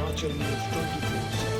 Himachal News 24/7.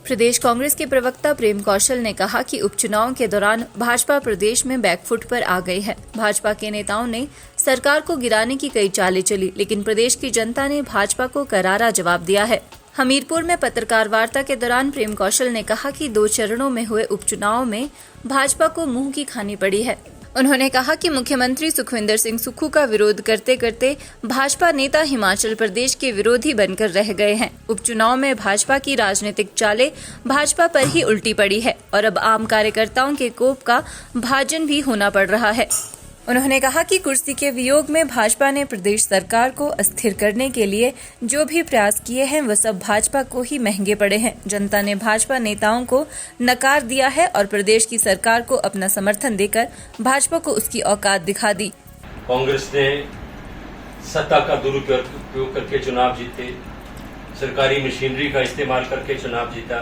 प्रदेश कांग्रेस के प्रवक्ता प्रेम कौशल ने कहा कि उपचुनाव के दौरान भाजपा प्रदेश में बैकफुट पर आ गई है। भाजपा के नेताओं ने सरकार को गिराने की कई चालें चली, लेकिन प्रदेश की जनता ने भाजपा को करारा जवाब दिया है। हमीरपुर में पत्रकार वार्ता के दौरान प्रेम कौशल ने कहा कि 2 चरणों में हुए उपचुनाव में भाजपा को मुंह की खानी पड़ी है। उन्होंने कहा कि मुख्यमंत्री सुखविंदर सिंह सुक्खू का विरोध करते करते भाजपा नेता हिमाचल प्रदेश के विरोधी बनकर रह गए हैं। उपचुनाव में भाजपा की राजनीतिक चालें भाजपा पर ही उल्टी पड़ी है और अब आम कार्यकर्ताओं के कोप का भाजन भी होना पड़ रहा है। उन्होंने कहा कि कुर्सी के वियोग में भाजपा ने प्रदेश सरकार को अस्थिर करने के लिए जो भी प्रयास किए हैं वह सब भाजपा को ही महंगे पड़े हैं। जनता ने भाजपा नेताओं को नकार दिया है और प्रदेश की सरकार को अपना समर्थन देकर भाजपा को उसकी औकात दिखा दी। कांग्रेस ने सत्ता का दुरुपयोग करके चुनाव जीते, सरकारी मशीनरी का इस्तेमाल करके चुनाव जीता।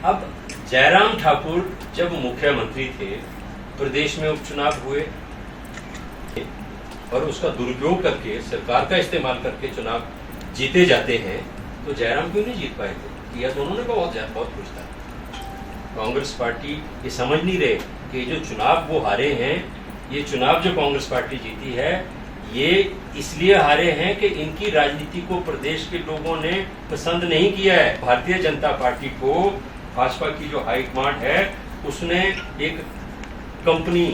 अब जयराम ठाकुर जब मुख्यमंत्री थे, प्रदेश में उपचुनाव हुए और उसका दुरुपयोग करके सरकार का इस्तेमाल करके चुनाव जीते जाते हैं, तो जयराम क्यों नहीं जीत पाए थे? यह तो उन्होंने बहुत कुछ था। कांग्रेस पार्टी ये समझ नहीं रहे कि जो चुनाव वो हारे हैं, ये चुनाव जो कांग्रेस पार्टी जीती है, ये इसलिए हारे हैं कि इनकी राजनीति को प्रदेश के लोगों ने पसंद नहीं किया है। भारतीय जनता पार्टी को, भाजपा की जो हाईकमांड है, उसने एक कंपनी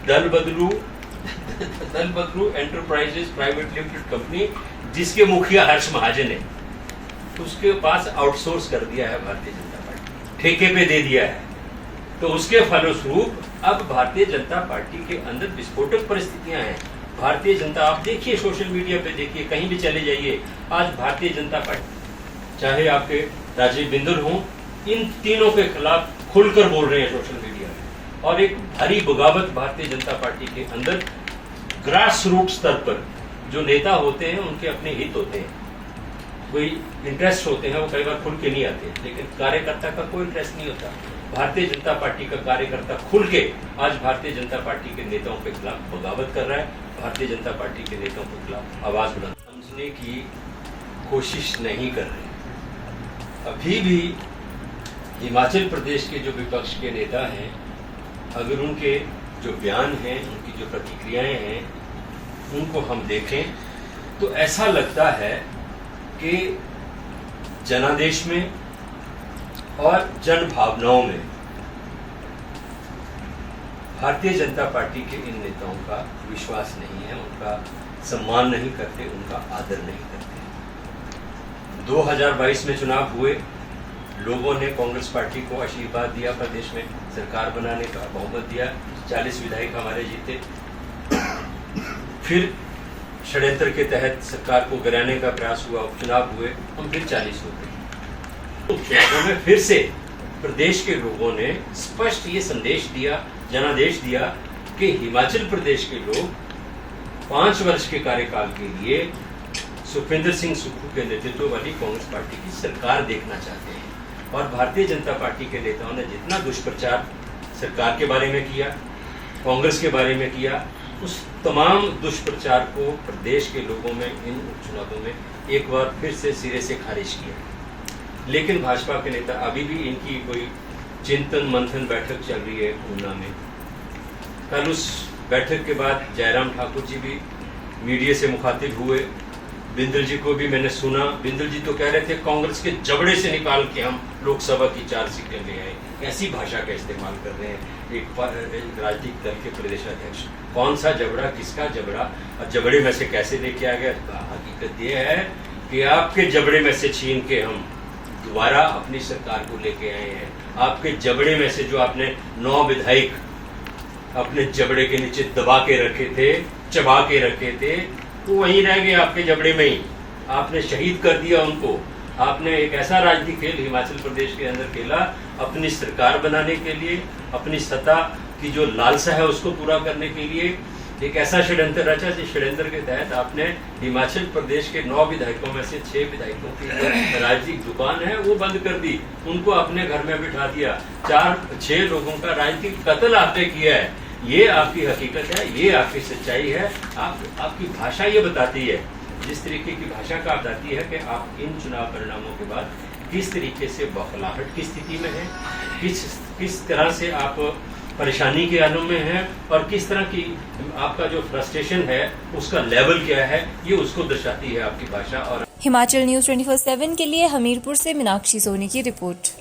दल बदलू एंटरप्राइजेस प्राइवेट लिमिटेड कंपनी, जिसके मुखिया हर्ष महाजन है, उसके पास आउटसोर्स कर दिया है भारतीय जनता पार्टी, ठेके पे दे दिया है। तो उसके फलस्वरूप अब भारतीय जनता पार्टी के अंदर विस्फोटक परिस्थितियां हैं। भारतीय जनता, आप देखिए सोशल मीडिया पे देखिए, कहीं भी चले जाइए, आज भारतीय जनता पार्टी, चाहे आपके राजीव बिंदल हों, इन तीनों के खिलाफ खुलकर बोल रहे हैं सोशल मीडिया में। और एक भारी बगावत भारतीय जनता पार्टी के अंदर ग्रास रूट स्तर पर जो नेता होते हैं, उनके अपने हित होते हैं, कोई इंटरेस्ट होते हैं, वो कई बार खुल के नहीं आते, लेकिन कार्यकर्ता का कोई इंटरेस्ट नहीं होता। भारतीय जनता पार्टी का कार्यकर्ता खुल के आज भारतीय जनता पार्टी के नेताओं के खिलाफ बगावत कर रहा है, भारतीय जनता पार्टी के नेताओं के खिलाफ आवाज बुलंद समझने की कोशिश नहीं कर रहे। अभी भी हिमाचल प्रदेश के जो विपक्ष के नेता हैं, अगर उनके जो बयान हैं, उनकी जो प्रतिक्रियाएं हैं, उनको हम देखें तो ऐसा लगता है कि जनादेश में और जन भावनाओं में भारतीय जनता पार्टी के इन नेताओं का विश्वास नहीं है, उनका सम्मान नहीं करते, उनका आदर नहीं करते। 2022 में चुनाव हुए, लोगों ने कांग्रेस पार्टी को आशीर्वाद दिया, प्रदेश में सरकार बनाने का बहुमत दिया, 40 विधायक हमारे जीते। फिर षड्यंत्र के तहत सरकार को गिराने का प्रयास हुआ, उपचुनाव हुए, हम फिर 40 हो गए। क्षेत्रों में फिर से प्रदेश के लोगों ने स्पष्ट ये संदेश दिया, जनादेश दिया कि हिमाचल प्रदेश के लोग 5 वर्ष के कार्यकाल के लिए सुखविंदर सिंह सुक्खू के नेतृत्व वाली कांग्रेस पार्टी की सरकार देखना चाहते हैं। और भारतीय जनता पार्टी के नेताओं ने जितना दुष्प्रचार सरकार के बारे में किया, कांग्रेस के बारे में किया, उस तमाम दुष्प्रचार को प्रदेश के लोगों में इन उपचुनावों में एक बार फिर से सिरे से खारिज किया। लेकिन भाजपा के नेता, अभी भी इनकी कोई चिंतन मंथन बैठक चल रही है ऊना में। कल उस बैठक के बाद जयराम ठाकुर जी भी मीडिया से मुखातिब हुए। बिंदल जी को भी मैंने सुना, बिंदल जी तो कह रहे थे कांग्रेस के जबड़े से निकाल के हम लोकसभा की 4 सीटें ले आए। ऐसी भाषा का इस्तेमाल कर रहे हैं एक राजनीतिक दल के प्रदेशाध्यक्ष। कौन सा जबड़ा, किसका जबड़ा, और जबड़े में से कैसे लेके आ गया? हकीकत यह है कि आपके जबड़े में से छीन के हम दोबारा अपनी सरकार को लेके आए हैं। आपके जबड़े में से जो आपने 9 विधायक अपने जबड़े के नीचे दबा के रखे थे, चबा के रखे थे, वो वहीं रह गए आपके जबड़े में ही। आपने शहीद कर दिया उनको। आपने एक ऐसा राजनीतिक खेल हिमाचल प्रदेश के अंदर खेला, अपनी सरकार बनाने के लिए, अपनी सत्ता की जो लालसा है उसको पूरा करने के लिए एक ऐसा षड्यंत्र रचा, जिस षड्यंत्र के तहत आपने हिमाचल प्रदेश के 9 विधायकों में से 6 विधायकों की जो राजनीतिक दुकान है वो बंद कर दी, उनको अपने घर में बिठा दिया। 4-6 लोगों का राजनीतिक कत्ल आपने किया है। ये आपकी हकीकत है, ये आपकी सच्चाई है। आपकी भाषा ये बताती है जिस तरीके की भाषा का बताती है कि आप इन चुनाव परिणामों के बाद किस तरीके से बौखलाहट की स्थिति में है, किस तरह से आप परेशानी के हालों में हैं और किस तरह की आपका जो फ्रस्ट्रेशन है उसका लेवल क्या है, ये उसको दर्शाती है आपकी भाषा। और हिमाचल न्यूज 24/7 के लिए हमीरपुर से मीनाक्षी सोनी की रिपोर्ट।